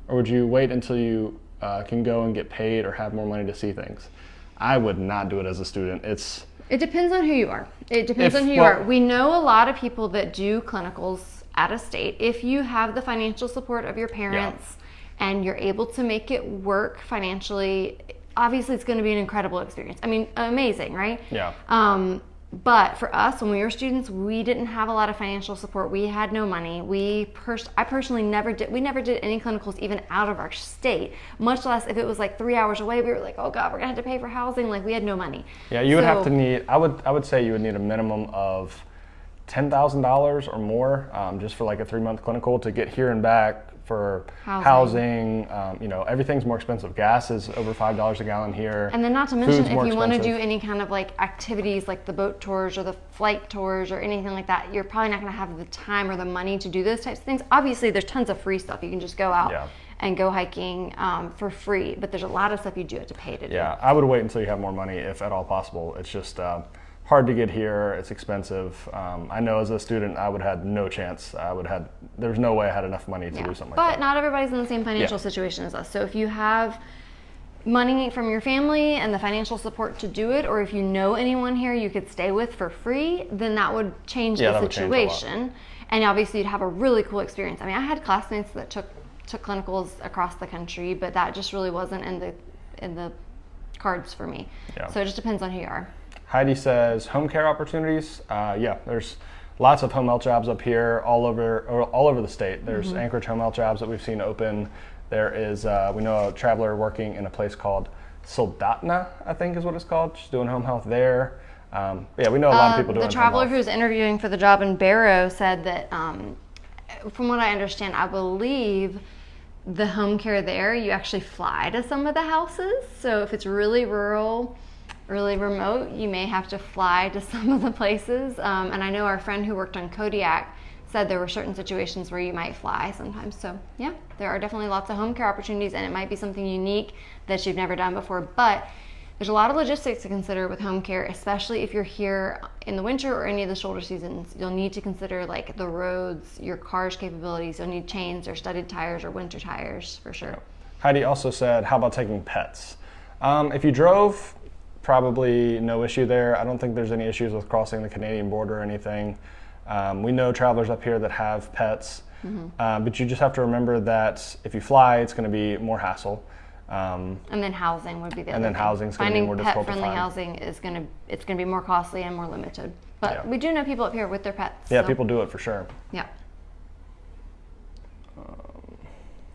[SPEAKER 1] Or would you wait until you can go and get paid or have more money to see things? I would not do it as a student.
[SPEAKER 2] It depends on who you are. You are. We know a lot of people that do clinicals out of state. If you have the financial support of your parents and you're able to make it work financially, obviously it's going to be an incredible experience. I mean, amazing, right?
[SPEAKER 1] Yeah.
[SPEAKER 2] But for us, when we were students, we didn't have a lot of financial support. We had no money. I personally never did any clinicals even out of our state, much less if it was like 3 hours away. We were like, oh God, we're gonna have to pay for housing. Like, we had no money. Yeah,
[SPEAKER 1] you would have to need, I would say you would need a minimum of $10,000 or more just for like a 3-month clinical to get here and back for housing. Everything's more expensive. Gas is over $5 a gallon here.
[SPEAKER 2] And then not to mention, if you want to do any kind of like activities like the boat tours or the flight tours or anything like that, you're probably not going to have the time or the money to do those types of things. Obviously, there's tons of free stuff. You can just go out and go hiking for free, but there's a lot of stuff you do have to pay to do.
[SPEAKER 1] Yeah, I would wait until you have more money, if at all possible. It's just hard to get here. It's expensive. I know as a student, I would have had no chance. There's no way I had enough money to do something like that.
[SPEAKER 2] But not everybody's in the same financial situation as us. So if you have money from your family and the financial support to do it, or if you know anyone here you could stay with for free, then that would change the situation. And obviously you'd have a really cool experience. I mean, I had classmates that took clinicals across the country, but that just really wasn't in the cards for me. Yeah. So it just depends on who you are.
[SPEAKER 1] Heidi says home care opportunities. There's lots of home health jobs up here, all over the state. There's Anchorage home health jobs that we've seen open. There is we know a traveler working in a place called Soldotna, I think is what it's called. She's doing home health there. We know a lot of people doing home health.
[SPEAKER 2] The traveler who's interviewing for the job in Barrow said that, from what I understand, I believe the home care there, you actually fly to some of the houses. So if it's really rural, really remote, you may have to fly to some of the places. And I know our friend who worked on Kodiak said there were certain situations where you might fly sometimes. So yeah, there are definitely lots of home care opportunities, and it might be something unique that you've never done before. But there's a lot of logistics to consider with home care, especially if you're here in the winter or any of the shoulder seasons. You'll need to consider like the roads, your car's capabilities. You'll need chains or studded tires or winter tires for sure.
[SPEAKER 1] Heidi also said, how about taking pets? If you drove, probably no issue there. I don't think there's any issues with crossing the Canadian border or anything. We know travelers up here that have pets, but you just have to remember that if you fly, it's going to be more hassle.
[SPEAKER 2] And then housing would be the other
[SPEAKER 1] And then
[SPEAKER 2] thing.
[SPEAKER 1] housing's going to be more difficult to
[SPEAKER 2] Finding pet-friendly
[SPEAKER 1] find.
[SPEAKER 2] housing is it's going to be more costly and more limited. But we do know people up here with their pets.
[SPEAKER 1] Yeah,
[SPEAKER 2] so.
[SPEAKER 1] people do it for sure.
[SPEAKER 2] Yeah.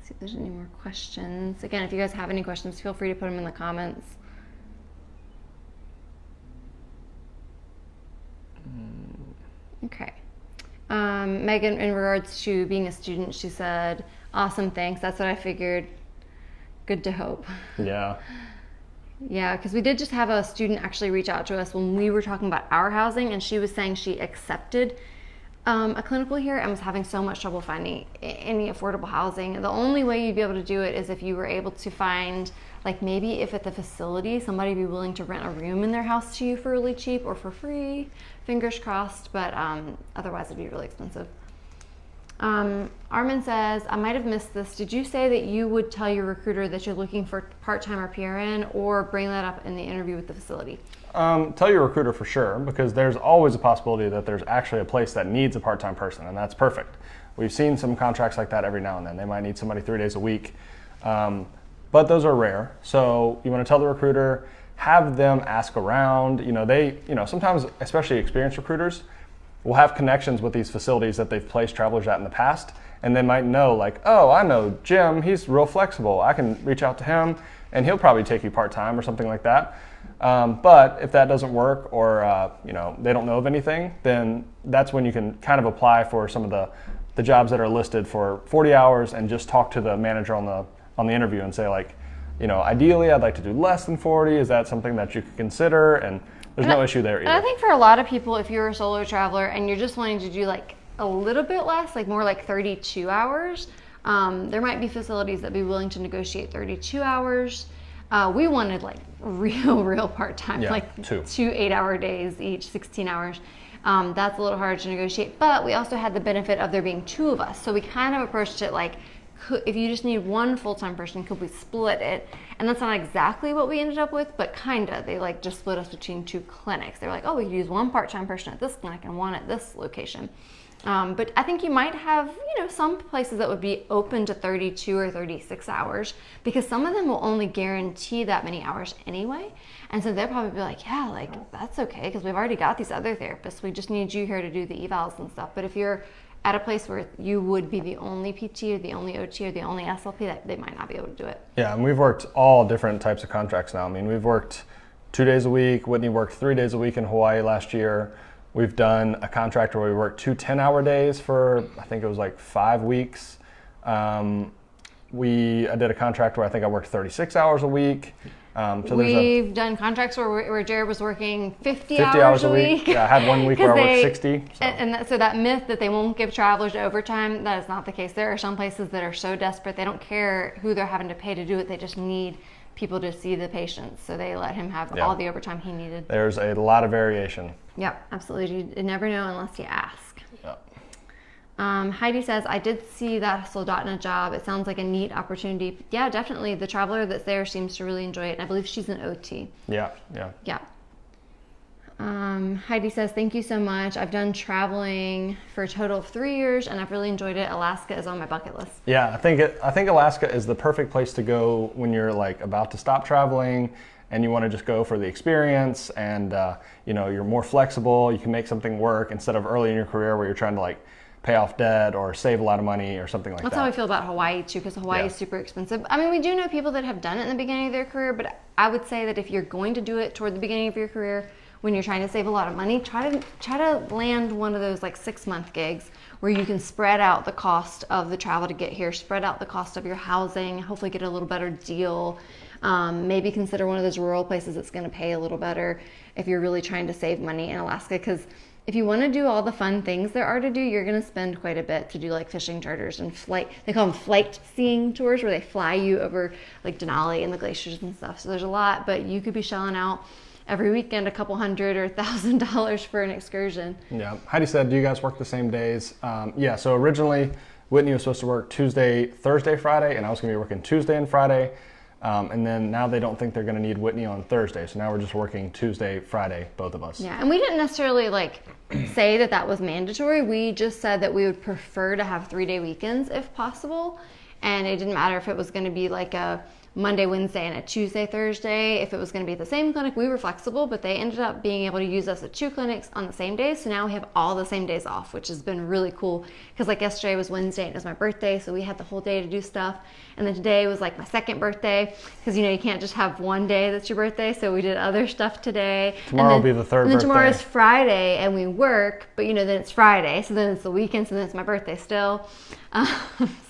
[SPEAKER 2] See if there's any more questions. Again, if you guys have any questions, feel free to put them in the comments. Okay. Megan, in regards to being a student, she said, awesome, thanks. That's what I figured. Good to hope.
[SPEAKER 1] Yeah.
[SPEAKER 2] Yeah, because we did just have a student actually reach out to us when we were talking about our housing, and she was saying she accepted a clinical here and was having so much trouble finding any affordable housing. The only way you'd be able to do it is if you were able to find, like maybe if at the facility somebody would be willing to rent a room in their house to you for really cheap or for free, fingers crossed, but otherwise it'd be really expensive. Armin says, I might have missed this. Did you say that you would tell your recruiter that you're looking for part-time or PRN, or bring that up in the interview with the facility?
[SPEAKER 1] Tell your recruiter for sure, because there's always a possibility that there's actually a place that needs a part-time person, and that's perfect. We've seen some contracts like that every now and then. They might need somebody 3 days a week, but those are rare. So you want to tell the recruiter, have them ask around. Sometimes, especially experienced recruiters, will have connections with these facilities that they've placed travelers at in the past, and they might know, like, oh, I know Jim, he's real flexible. I can reach out to him, and he'll probably take you part-time or something like that. But if that doesn't work, or they don't know of anything, then that's when you can kind of apply for some of the jobs that are listed for 40 hours and just talk to the manager on the interview and say, like, ideally I'd like to do less than 40. Is that something that you could consider? And there's no issue there either.
[SPEAKER 2] And I think for a lot of people, if you're a solo traveler and you're just wanting to do like a little bit less, like more like 32 hours, there might be facilities that be willing to negotiate 32 hours. We wanted like real part-time, like two 8-hour days each, 16 hours. That's a little hard to negotiate, but we also had the benefit of there being two of us. So we kind of approached it like, if you just need one full-time person, could we split it? And that's not exactly what we ended up with, but kinda. They like just split us between two clinics. They were like, oh, we could use one part-time person at this clinic and one at this location. But I think you might have, some places that would be open to 32 or 36 hours, because some of them will only guarantee that many hours anyway. And so they'll probably be like, yeah, like that's okay, because we've already got these other therapists. We just need you here to do the evals and stuff. But if you're at a place where you would be the only PT or the only OT or the only SLP, that they might not be able to do it.
[SPEAKER 1] Yeah, and we've worked all different types of contracts now. I mean, we've worked 2 days a week. Whitney worked 3 days a week in Hawaii last year. We've done a contract where we worked 2 10-hour days for, I think it was like 5 weeks. I did a contract where I think I worked 36 hours a week.
[SPEAKER 2] We've done contracts where Jared was working 50
[SPEAKER 1] hours a week. Yeah, I had 1 week where I worked 60. So.
[SPEAKER 2] So that myth that they won't give travelers overtime, that is not the case. There are some places that are so desperate, they don't care who they're having to pay to do it. They just need people to see the patients. So they let him have all the overtime he needed.
[SPEAKER 1] There's a lot of variation.
[SPEAKER 2] Yep, absolutely. You never know unless you ask.
[SPEAKER 1] Yep.
[SPEAKER 2] Heidi says, I did see that Soldotna job. It sounds like a neat opportunity. Yeah, definitely. The traveler that's there seems to really enjoy it. And I believe she's an OT.
[SPEAKER 1] Yeah.
[SPEAKER 2] Heidi says, thank you so much. I've done traveling for a total of 3 years, and I've really enjoyed it. Alaska is on my bucket list.
[SPEAKER 1] Yeah, I think Alaska is the perfect place to go when you're like about to stop traveling and you want to just go for the experience, and you're more flexible. You can make something work instead of early in your career where you're trying to like pay off debt or save a lot of money or something like that.
[SPEAKER 2] That's how I feel about Hawaii too, because Hawaii is super expensive. I mean, we do know people that have done it in the beginning of their career, but I would say that if you're going to do it toward the beginning of your career, when you're trying to save a lot of money, try to land one of those like 6-month gigs where you can spread out the cost of the travel to get here, spread out the cost of your housing, hopefully get a little better deal. Maybe consider one of those rural places that's going to pay a little better if you're really trying to save money in Alaska, because if you want to do all the fun things there are to do, you're going to spend quite a bit to do like fishing charters and they call them flight seeing tours, where they fly you over like Denali and the glaciers and stuff. So there's a lot, but you could be shelling out every weekend a couple $100 or $1,000 for an excursion.
[SPEAKER 1] Yeah. Heidi said, do you guys work the same days? Yeah, so originally Whitney was supposed to work Tuesday, Thursday, Friday, and I was going to be working Tuesday and Friday. And then now they don't think they're going to need Whitney on Thursday. So now we're just working Tuesday, Friday, both of us.
[SPEAKER 2] Yeah, and we didn't necessarily like say that was mandatory. We just said that we would prefer to have 3-day weekends if possible. And it didn't matter if it was going to be like a Monday, Wednesday, and a Tuesday, Thursday. If it was going to be at the same clinic, we were flexible, but they ended up being able to use us at 2 clinics on the same day. So now we have all the same days off, which has been really cool. Because like yesterday was Wednesday and it was my birthday, so we had the whole day to do stuff. And then today was like my second birthday, because you can't just have one day that's your birthday. So we did other stuff today.
[SPEAKER 1] Tomorrow will be the third birthday.
[SPEAKER 2] And then tomorrow's Friday and we work, but then it's Friday. So then it's the weekend, so then it's my birthday still.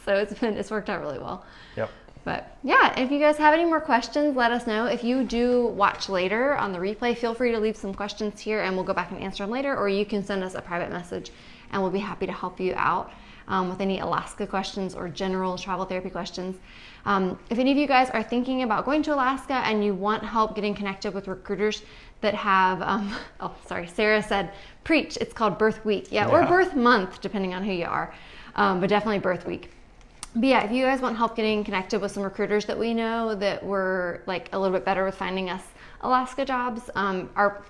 [SPEAKER 2] So it's worked out really well.
[SPEAKER 1] Yep.
[SPEAKER 2] But yeah, if you guys have any more questions, let us know. If you do watch later on the replay, feel free to leave some questions here and we'll go back and answer them later, or you can send us a private message and we'll be happy to help you out with any Alaska questions or general travel therapy questions. If any of you guys are thinking about going to Alaska and you want help getting connected with recruiters that have, Sarah said, preach, it's called birth week. Yeah, or birth month, depending on who you are, but definitely birth week. But yeah, if you guys want help getting connected with some recruiters that we know that were like a little bit better with finding us Alaska jobs,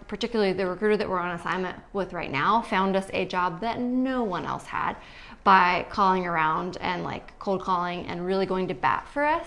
[SPEAKER 2] particularly the recruiter that we're on assignment with right now found us a job that no one else had by calling around and like cold calling and really going to bat for us,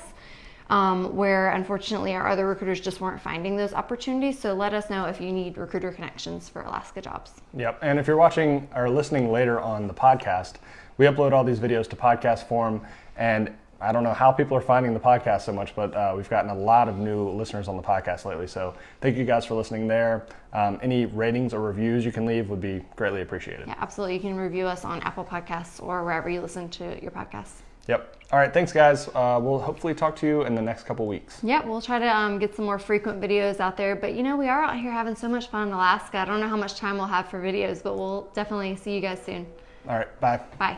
[SPEAKER 2] where unfortunately our other recruiters just weren't finding those opportunities. So let us know if you need recruiter connections for Alaska jobs.
[SPEAKER 1] Yep, and if you're watching or listening later on the podcast, we upload all these videos to podcast form, and I don't know how people are finding the podcast so much, but we've gotten a lot of new listeners on the podcast lately. So thank you guys for listening there. Any ratings or reviews you can leave would be greatly appreciated.
[SPEAKER 2] Yeah, absolutely. You can review us on Apple Podcasts or wherever you listen to your podcasts.
[SPEAKER 1] Yep. All right. Thanks, guys. We'll hopefully talk to you in the next couple weeks.
[SPEAKER 2] Yeah, we'll try to get some more frequent videos out there. But, we are out here having so much fun in Alaska. I don't know how much time we'll have for videos, but we'll definitely see you guys soon.
[SPEAKER 1] All right. Bye.
[SPEAKER 2] Bye.